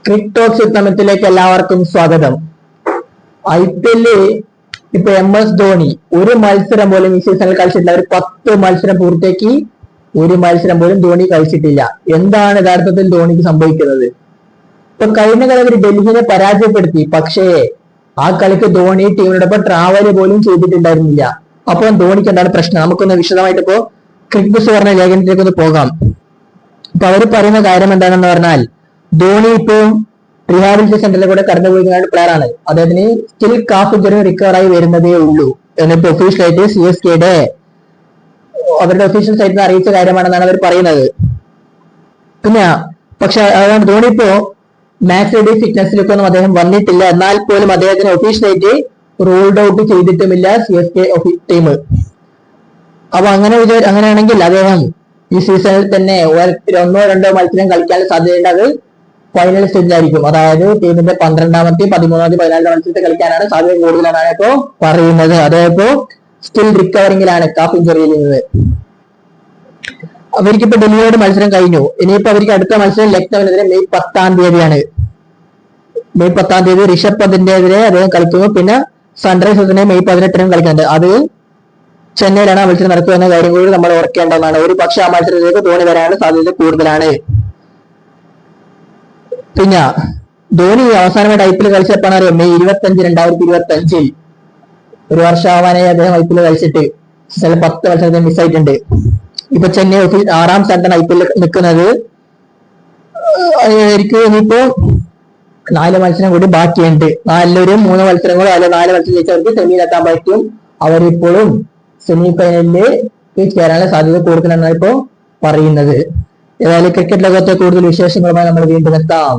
Crick talks സമയത്തിലേക്ക് എല്ലാവർക്കും സ്വാഗതം. IPL ഇപ്പൊ MS ധോണി ഒരു മത്സരം പോലും ഈ സീസണിൽ കളിച്ചിട്ടില്ല. ഒരു 10 മത്സരം പൂർത്തിയാക്കി ഒരു മത്സരം പോലും ധോണി കളിച്ചിട്ടില്ല. എന്താണ് യഥാർത്ഥത്തിൽ ധോണിക്ക് സംഭവിക്കുന്നത്? ഇപ്പൊ കഴിഞ്ഞ കളി അവർ ഡൽഹിനെ പരാജയപ്പെടുത്തി. പക്ഷേ ആ കളിക്ക് ധോണി ടീമിനോടൊപ്പം ട്രാവൽ പോലും ചെയ്തിട്ടുണ്ടായിരുന്നില്ല. അപ്പോൾ ധോണിക്ക് എന്താണ് പ്രശ്നം? നമുക്കൊന്ന് വിശദമായിട്ട് ഇപ്പോ ക്രിക് ബസ് പറഞ്ഞ ലേഖനത്തിലേക്ക് ഒന്ന് പോകാം. അപ്പൊ അവര് പറയുന്ന കാര്യം എന്താണെന്ന് പറഞ്ഞാൽ, ധോണി ഇപ്പോ റീഹാബിലിറ്റേഷൻ സെന്ററിൽ കൂടെ കടന്നുപോയിരുന്ന പ്ലെയർ ആണ്. അദ്ദേഹത്തിന് സ്റ്റിൽ കാഫ് ഇഞ്ചറി റിക്കവർ ആയി വരുന്നതേ ഉള്ളൂ എന്നിട്ട് ഒഫീഷ്യലായിട്ട് CSKയുടെ അവരുടെ ഒഫീഷ്യൽ സൈറ്റിൽ അറിയിച്ച കാര്യമാണെന്നാണ് അവർ പറയുന്നത്. പിന്നെ പക്ഷെ അതുകൊണ്ട് ധോണി ഇപ്പോ മാച്ച് റെഡി ഫിറ്റ്നസിലേക്കൊന്നും അദ്ദേഹം വന്നിട്ടില്ല. എന്നാൽ പോലും അദ്ദേഹത്തിന് ഒഫീഷ്യലായിട്ട് റൂൾഡ് ഔട്ട് ചെയ്തിട്ടുമില്ല CSK ടീം. അപ്പൊ അങ്ങനെയാണെങ്കിൽ അദ്ദേഹം ഈ സീസണിൽ തന്നെ 1-2 മത്സരം കളിക്കാൻ സാധ്യതയുണ്ട്. അത് ഫൈനൽ സ്റ്റേജിലായിരിക്കും. അതായത് ടീമിന്റെ 12ാമത്തെയും 13ാമത്തെയും 14ാം മത്സരത്തെ കളിക്കാനാണ് സാധ്യത കൂടുതലാണ് ഇപ്പോ പറയുന്നത്. അതേപ്പോ സ്റ്റിൽ റിക്കവറിംഗിലാണ് കാഫ് ഇഞ്ചറിയിൽ നിന്ന്. അവർക്കിപ്പോ ഡൽഹിയോട് മത്സരം കഴിഞ്ഞു. ഇനിയിപ്പോ അവർക്ക് അടുത്ത മത്സരം ലക്നൌവിനെതിരെ മെയ് 10ാം തീയതിയാണ്. മെയ് 10ാം തീയതി ഋഷഭ് പന്തിന്റെതിരെ അദ്ദേഹം കളിക്കുന്നു. പിന്നെ സൺറൈസേഴ്സിനെ മെയ് 18നും കളിക്കുന്നുണ്ട്. അത് ചെന്നൈയിലാണ് ആ മത്സരം നടക്കുക എന്ന കാര്യം കൂടി നമ്മൾ ഓർക്കേണ്ടതാണ്. ഒരു പക്ഷെ ആ മത്സരത്തിലേക്ക് ധോണി വരാനുള്ള സാധ്യത കൂടുതലാണ്. പിന്നെ ധോണി അവസാനമായിട്ട് IPL കളിച്ചപ്പോൾ അറിയാം, മെയ് 25, 2025 ഒരു വർഷമാവാനായി അദ്ദേഹം IPL കളിച്ചിട്ട്. ചില 10 മത്സരത്തിൽ മിസ്സായിട്ടുണ്ട്. ഇപ്പൊ ചെന്നൈ 6ാം സ്ഥാനത്താണ് IPL നിൽക്കുന്നത്. ഇനിയിപ്പോ 4 മത്സരം കൂടി ബാക്കിയുണ്ട്. 4 മത്സരങ്ങളോ അല്ലെ 4 മത്സരം ജയിച്ചവർക്ക് സെമിയിലെത്താൻ പറ്റും. അവരിപ്പോഴും സെമി ഫൈനലില് ചേരാനുള്ള സാധ്യത കൂടുതലെന്നാണ് ഇപ്പോ പറയുന്നത്. ഏതായാലും ക്രിക്കറ്റ് ലോകത്തെ കൂടുതൽ വിശേഷങ്ങളുമായി നമ്മൾ വീണ്ടും എത്താം.